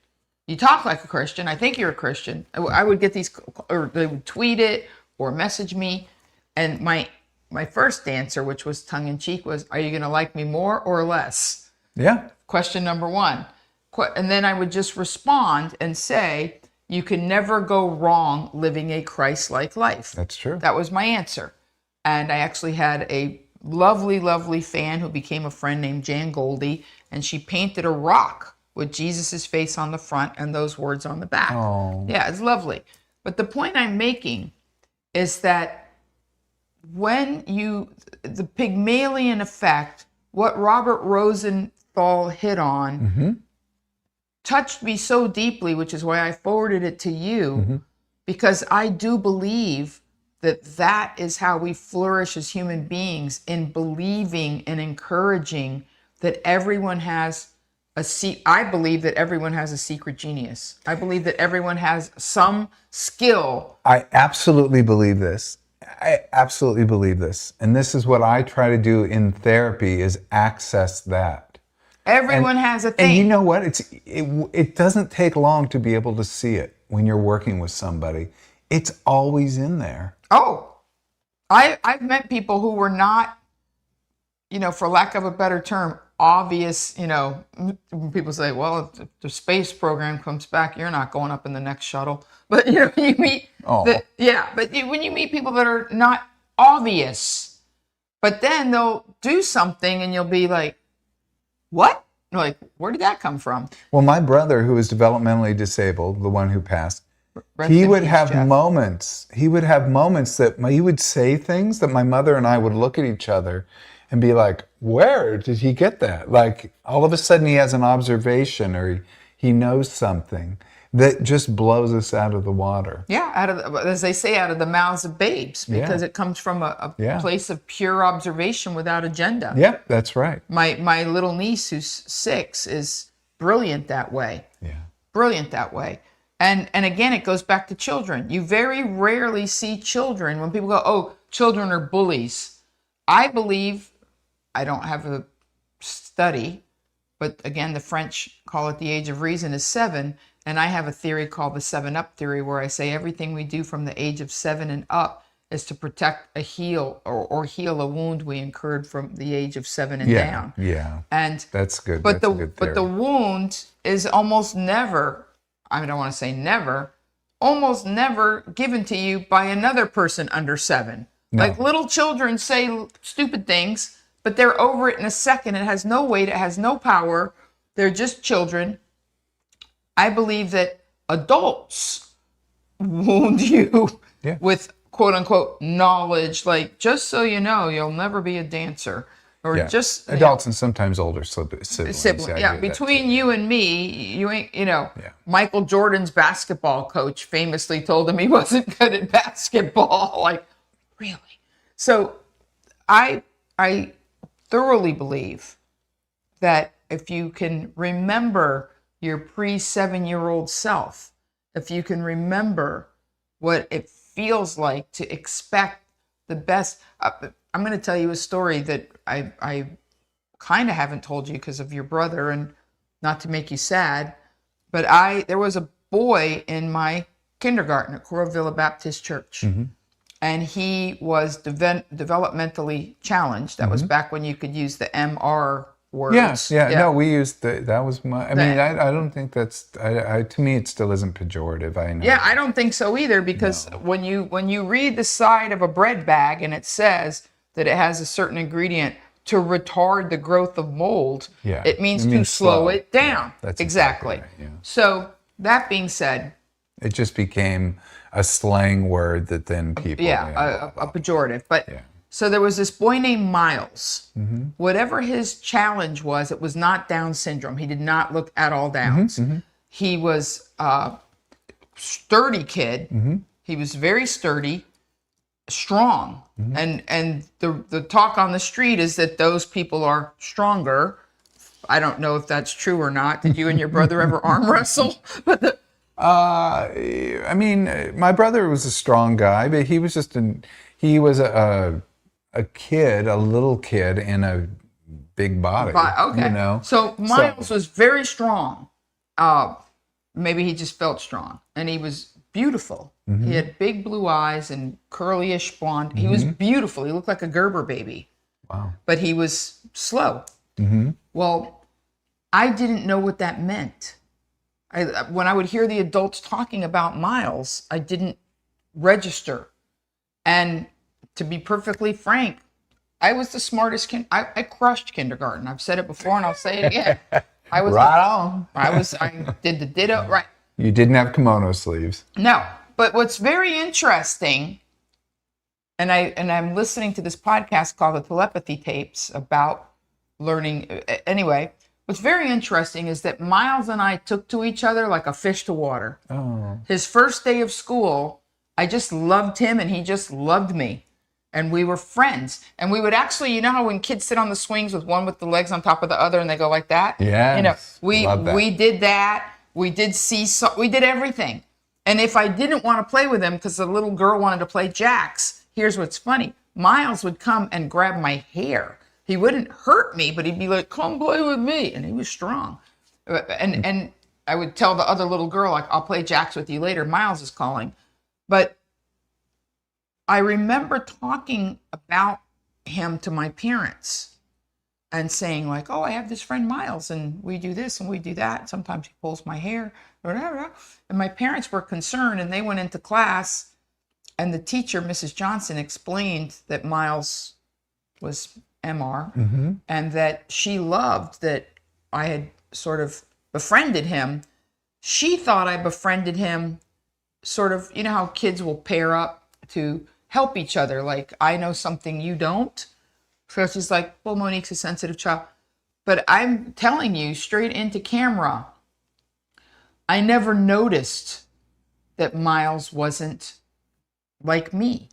You talk like a Christian. I think you're a Christian. I would get these, or they would tweet it or message me. And my first answer, which was tongue in cheek, was, are you going to like me more or less? Yeah. Question number one. And then I would just respond and say, you can never go wrong living a Christ-like life. That's true. That was my answer. And I actually had a lovely, lovely fan who became a friend named Jan Goldie, and she painted a rock with Jesus's face on the front and those words on the back. Oh. Yeah, it's lovely. But the point I'm making is that the Pygmalion effect, what Robert Rosenthal hit on, touched me so deeply, which is why I forwarded it to you, because I do believe that is how we flourish as human beings, in believing and encouraging that everyone has I believe that everyone has a secret genius. I believe that everyone has some skill. I absolutely believe this. And this is what I try to do in therapy, is access that. Everyone has a thing. And you know what? It doesn't take long to be able to see it when you're working with somebody. It's always in there. Oh, I've met people who were not, for lack of a better term, obvious. When people say, well, if the space program comes back, you're not going up in the next shuttle. But you meet, when you meet people that are not obvious, but then they'll do something and you'll be like, what? Like, where did that come from? Well, my brother, who is developmentally disabled, the one who passed, he would have moments that he would say things that my mother and I would look at each other and be like, where did he get that? Like, all of a sudden he has an observation, or he knows something that just blows us out of the water. Yeah, as they say, out of the mouths of babes, because it comes from a place of pure observation without agenda. Yeah, that's right. My little niece, who's 6, is brilliant that way. Yeah. Brilliant that way. And again, it goes back to children. You very rarely see children, when people go, oh, children are bullies. I believe, I don't have a study, but again, the French call it the age of reason is 7. And I have a theory called the 7-up theory, where I say everything we do from the age of 7 and up is to protect or heal a wound we incurred from the age of 7 and down. Yeah. And that's good. But that's a good theory. the wound is almost never, I don't want to say never, almost never given to you by another person under 7. No. Like, little children say stupid things, but they're over it in a second. It has no weight. It has no power. They're just children. I believe that adults wound you with quote unquote knowledge. Like, just so you know, you'll never be a dancer. or Yeah. just Adults and sometimes older siblings. sibling. I Yeah, do that between too. you and me, you ain't, Yeah. Michael Jordan's basketball coach famously told him he wasn't good at basketball. Like, really? So I thoroughly believe that if you can remember your pre-7-year-old self, if you can remember what it feels like to expect the best. I'm going to tell you a story that I kind of haven't told you because of your brother, and not to make you sad, but there was a boy in my kindergarten at Coral Villa Baptist Church, and he was developmentally challenged. That was back when you could use the MR words. Yeah. No, we used that was my. I mean, I don't think that's. To me, it still isn't pejorative. I know. Yeah, I don't think so either, because when you read the side of a bread bag and it says that it has a certain ingredient to retard the growth of mold, it means to slow it down. Yeah, that's exactly. right, yeah. So that being said, It just became a slang word that then people. a pejorative. But so there was this boy named Miles. Whatever his challenge was, it was not Down syndrome. He did not look at all Downs. He was a sturdy kid. He was very sturdy, strong. And the talk on the street is that those people are stronger. I don't know if that's true or not. Did you and your brother ever arm wrestle? But I mean, my brother was a strong guy, but he was just a kid, a little kid in a big body. Okay. So Miles was very strong. Maybe he just felt strong, and he was beautiful. He had big blue eyes and curly-ish blonde. He was beautiful. He looked like a Gerber baby. Wow. But he was slow. Well, I didn't know what that meant. When I would hear the adults talking about Miles, I didn't register. And to be perfectly frank, I was the smartest I crushed kindergarten. I've said it before and I'll say it again. I was on. I did the ditto right. You didn't have kimono sleeves. No. But what's very interesting, and I'm listening to this podcast called the Telepathy Tapes about learning. Anyway, what's very interesting is that Miles and I took to each other like a fish to water. Oh. His first day of school, I just loved him and he just loved me. And we were friends. And we would actually, you know how when kids sit on the swings with one with the legs on top of the other and they go like that? Yeah. We did that. We did seesaw. We did everything. And if I didn't want to play with him because the little girl wanted to play jacks, here's what's funny. Miles would come and grab my hair. He wouldn't hurt me, but he'd be like, come play with me. And he was strong. And I would tell the other little girl, like, I'll play jacks with you later. Miles is calling. But I remember talking about him to my parents and saying like, oh, I have this friend Miles and we do this and we do that. Sometimes he pulls my hair. And my parents were concerned and they went into class and the teacher, Mrs. Johnson, explained that Miles was MR and that she loved that I had sort of befriended him. She thought I befriended him sort of, you know how kids will pair up to help each other. Like, I know something you don't. So she's like, well, Monique's a sensitive child. But I'm telling you straight into camera, I never noticed that Miles wasn't like me.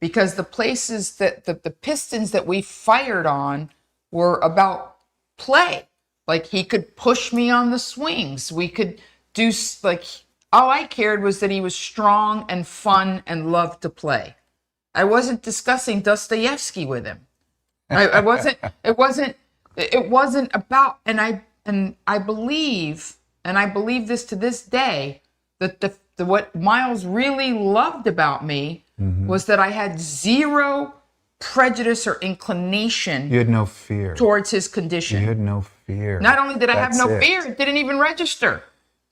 Because the places that the pistons that we fired on were about play. Like, he could push me on the swings. We could do, like, all I cared was that he was strong and fun and loved to play. I wasn't discussing Dostoevsky with him. I wasn't. It wasn't about. And I believe this to this day, that what Miles really loved about me was that I had zero prejudice or inclination. You had no fear towards his condition. You had no fear. Not only did I have no fear, it didn't even register.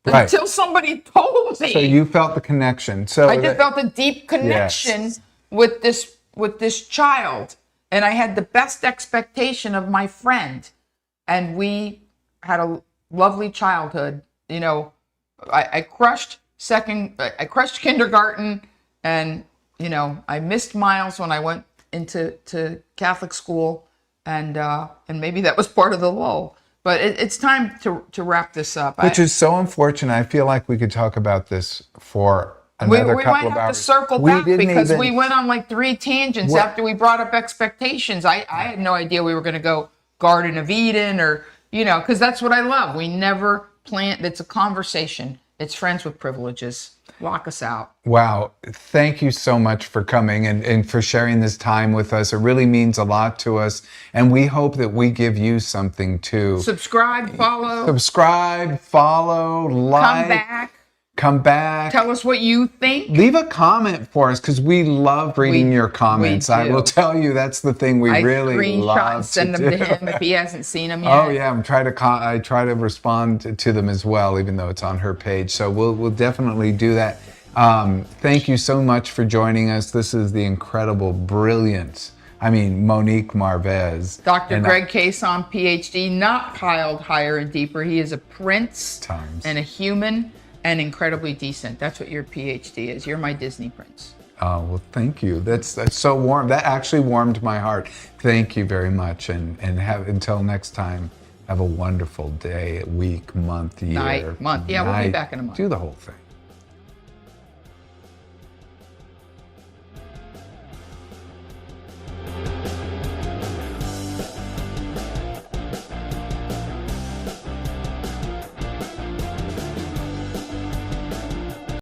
Until somebody told me. So you felt the connection. So I just felt a deep connection with this child. And I had the best expectation of my friend. And we had a lovely childhood. You know, I crushed kindergarten, and, you know, I missed Miles when I went into Catholic school. and maybe that was part of the lull. But it's time to wrap this up. Which is so unfortunate. I feel like we could talk about this for another we couple might of have hours. to circle We back didn't because even- we went on like 3 tangents after we brought up expectations. I had no idea we were going to go Garden of Eden or, because that's what I love. We never plan. It's a conversation. It's friends with privileges. Lock us out. Wow. Thank you so much for coming and for sharing this time with us. It really means a lot to us. And we hope that we give you something too. Subscribe, follow, like. Come back. Tell us what you think. Leave a comment for us because we love reading your comments. I will tell you that's the thing we really love and send to them do. to him if he hasn't seen them yet. Oh yeah, I try to respond to them as well, even though it's on her page. So we'll definitely do that. Thank you so much for joining us. This is the incredible, brilliant, Monique Marvez. Dr. Greg Cason, PhD, not piled higher and deeper. He is a prince and a human. And incredibly decent. That's what your PhD is. You're my Disney prince. Oh, well, thank you. That's so warm. That actually warmed my heart. Thank you very much. And until next time, have a wonderful day, week, month, year. Night, month. Yeah, we'll be back in a month. Do the whole thing.